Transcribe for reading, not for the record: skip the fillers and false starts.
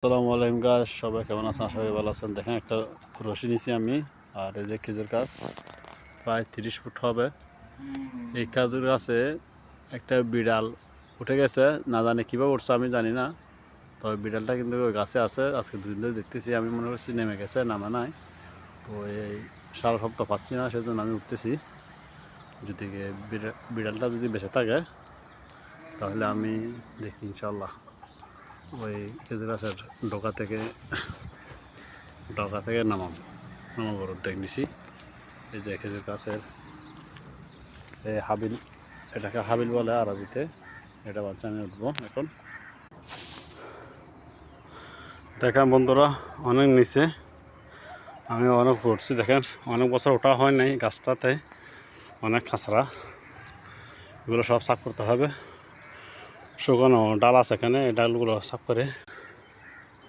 আসসালামু আলাইকুম গাছ সবাই কেমন আছেন? আশা করি ভালো আছেন। দেখেন একটা রশি নিছি আমি, আর এই যে খেজুর গাছ প্রায় 30 ফুট হবে। এই খেজুর গাছে একটা বিড়াল উঠে গেছে, না জানি কীভাবে উঠছে আমি জানি না। তবে বিড়ালটা কিন্তু ওই গাছে আছে, আজকে দুদিন ধরে দেখতেছি। আমি মনে করছি নেমে গেছে, নামে নাই। তো এই সারা শব্দ পাচ্ছি না, সেজন্য আমি উঠতেছি। যদি বিড়ালটা যদি বেঁচে থাকে তাহলে আমি দেখি ইনশাল্লাহ ওই খেজুর গাছের ডগা থেকে নামাবার উদ্যোগ নিছি। এই যে খেজুর গাছের হাবিল, এটাকে হাবিল বলে আরবিতে। এটা বাচ্চা আমি উঠবো এখন। দেখেন বন্ধুরা, অনেক নিচে, আমি অনেক উঠছি। দেখেন অনেক বছর ওঠা হয় নাই, গাছটাতে অনেক খাঁচড়া, এগুলো সব সাফ করতে হবে। শুকনো ডাল আছে এখানে, এই ডালগুলো সাফ করে